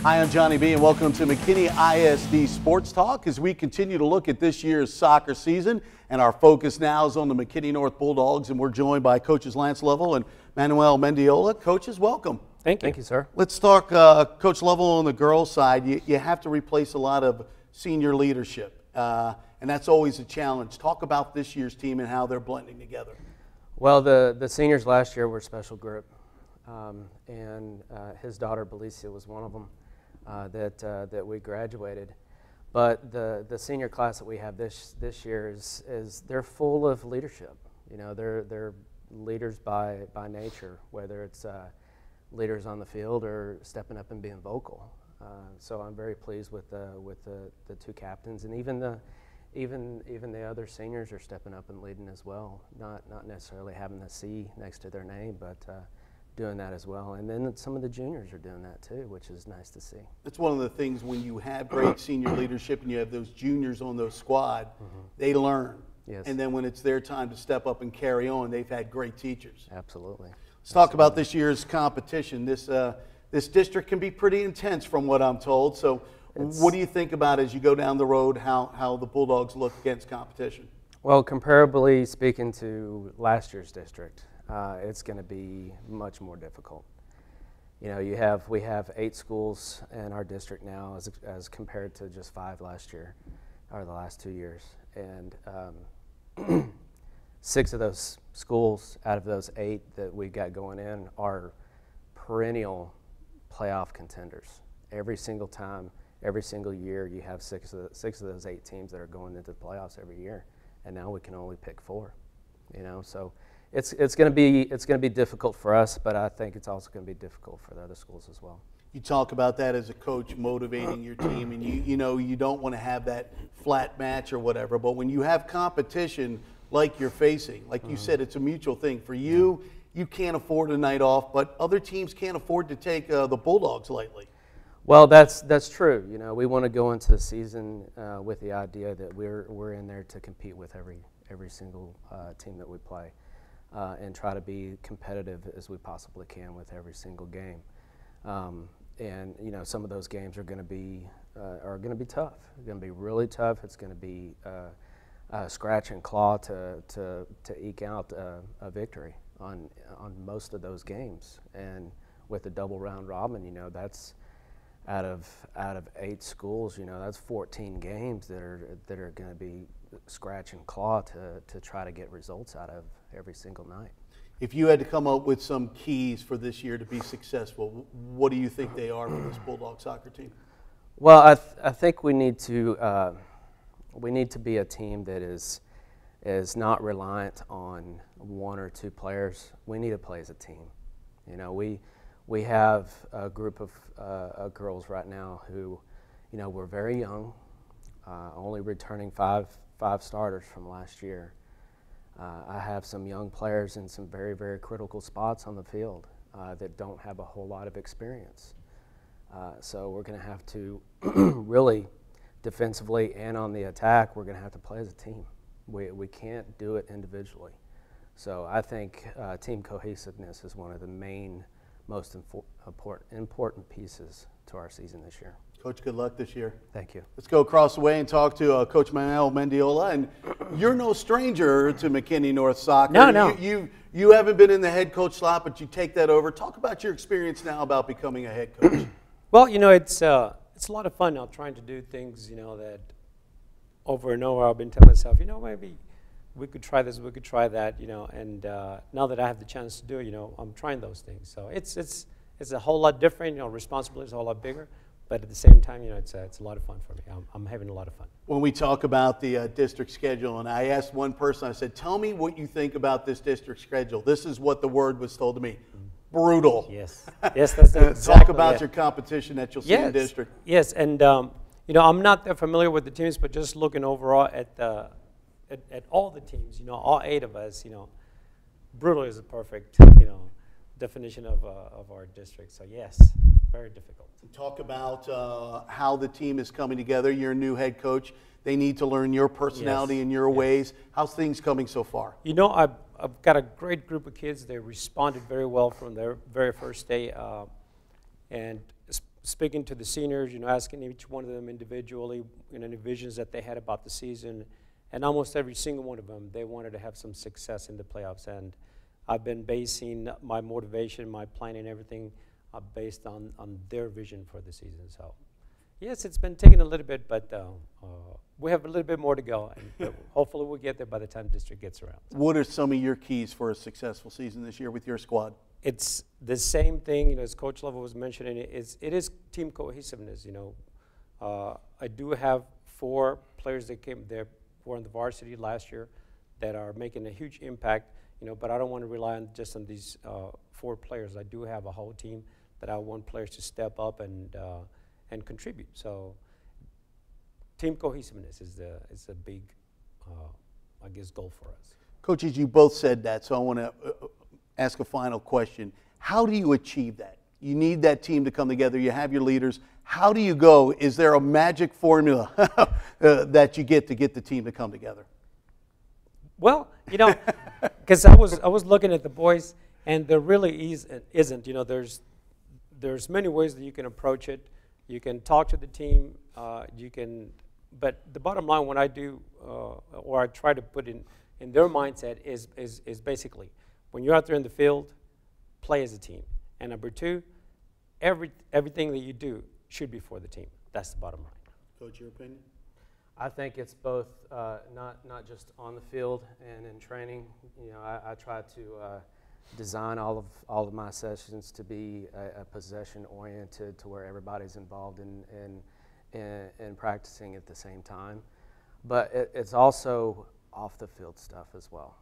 Hi, I'm Johnny B, and welcome to McKinney ISD Sports Talk as we continue to look at this year's soccer season. And our focus now is on the McKinney North Bulldogs, and we're joined by coaches Lance Lovell and Manuel Mendiola. Coaches, welcome. Thank you. Thank you, sir. Let's talk, Coach Lovell, on the girls' side. You have to replace a lot of senior leadership, and that's always a challenge. Talk about this year's team and how they're blending together. Well, the seniors last year were a special group, and his daughter, Belicia, was one of them. That we graduated, but the senior class that we have this year is they're full of leadership. You know, they're leaders by nature, whether it's leaders on the field or stepping up and being vocal. So I'm very pleased with the two captains, and even the other seniors are stepping up and leading as well. Not necessarily having the C next to their name, but doing that as well. And then some of the juniors are doing that too, which is nice to see. That's one of the things when you have great senior leadership and you have those juniors on those squad, they learn. Yes. And then when it's their time to step up and carry on, they've had great teachers. Absolutely. Let's talk about this year's competition. This district can be pretty intense from what I'm told. So what do you think about as you go down the road, how the Bulldogs look against competition? Well, comparably speaking to last year's district, it's going to be much more difficult. You know, we have 8 schools in our district now, as compared to just 5 last year, or the last 2 years, and 6 of those schools out of those 8 that we got going in are perennial playoff contenders. Every single time, every single year, you have 6 of those 8 teams that are going into the playoffs every year, and now we can only pick 4. You know, so. It's going to be difficult for us, but I think it's also going to be difficult for the other schools as well. You talk about that as a coach, motivating your team, and you know you don't want to have that flat match or whatever. But when you have competition like you're facing, like you said, it's a mutual thing. For you, you can't afford a night off, but other teams can't afford to take the Bulldogs lightly. Well, that's true. You know, we want to go into the season with the idea that we're in there to compete with every single team that we play. And try to be competitive as we possibly can with every single game. And you know, some of those games are going to be tough. It's going to be really tough. It's going to be scratch and claw to eke out a victory on most of those games. And with the double round robin, you know, that's out of 8 schools. You know, that's 14 games that are going to be scratch and claw to try to get results out of every single night. If you had to come up with some keys for this year to be successful, what do you think they are for this Bulldog soccer team? Well, I think we need to be a team that is not reliant on 1 or 2 players. We need to play as a team. You know, we have a group of girls right now who, you know, we're very young, only returning 5 starters from last year. I have some young players in some very, very critical spots on the field that don't have a whole lot of experience. So we're going to have to really, defensively and on the attack, we're going to have to play as a team. We can't do it individually. So I think team cohesiveness is one of the most important pieces to our season this year. Coach, good luck this year. Thank you. Let's go across the way and talk to Coach Manuel Mendiola. And you're no stranger to McKinney North soccer. No. You haven't been in the head coach slot, but you take that over. Talk about your experience now about becoming a head coach. Well, you know, it's a lot of fun now trying to do things, you know, that over and over I've been telling myself, you know, maybe we could try this, we could try that, you know. And now that I have the chance to do it, you know, I'm trying those things. So it's a whole lot different. You know, responsibility is a whole lot bigger. But at the same time, you know, it's a lot of fun for me. I'm having a lot of fun. When we talk about the district schedule, and I asked one person, I said, tell me what you think about this district schedule. This is what the word was told to me. Brutal. Yes. Yes, that's exactly. Talk about your competition that you'll see in the district. Yes, and you know, I'm not that familiar with the teams, but just looking overall at all the teams, you know, all 8 of us, you know, brutal is a perfect, you know, definition of our district. So yes, very difficult. Talk about how the team is coming together. You're a new head coach. They need to learn your personality and your ways. How's things coming so far? You know, I've got a great group of kids. They responded very well from their very first day, and speaking to the seniors, asking each one of them individually, any visions that they had about the season, and almost every single one of them, they wanted to have some success in the playoffs. And I've been basing my motivation, my planning, everything based on their vision for the season. So, yes, it's been taking a little bit, but we have a little bit more to go, and hopefully we'll get there by the time district gets around. What are some of your keys for a successful season this year with your squad? It's the same thing, as Coach Lovell was mentioning. It is team cohesiveness. I do have 4 players that were on the varsity last year that are making a huge impact. But I don't want to rely just on these 4 players. I do have a whole team that I want players to step up and contribute. So, team cohesiveness is a big, goal for us. Coaches, you both said that, so I want to ask a final question. How do you achieve that? You need that team to come together. You have your leaders. How do you go? Is there a magic formula that you get to get the team to come together? Well, because I was looking at the boys, and there really isn't. There's many ways that you can approach it. You can talk to the team. But the bottom line, when I do, or I try to put in their mindset, is basically, when you're out there in the field, play as a team. And number 2, everything that you do should be for the team. That's the bottom line. Coach, your opinion? I think it's both, not just on the field and in training. I try to design all of my sessions to be a possession oriented, to where everybody's involved in practicing at the same time. But it's also off the field stuff as well.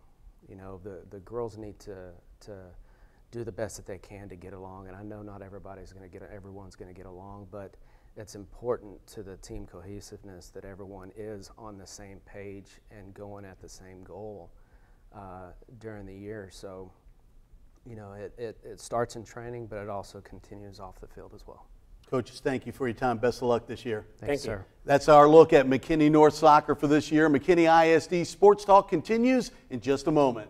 The girls need to do the best that they can to get along, and I know not everyone's going to get along, but it's important to the team cohesiveness that everyone is on the same page and going at the same goal during the year. So, it starts in training, but it also continues off the field as well. Coaches, thank you for your time. Best of luck this year. Thank you, sir. That's our look at McKinney North Soccer for this year. McKinney ISD Sports Talk continues in just a moment.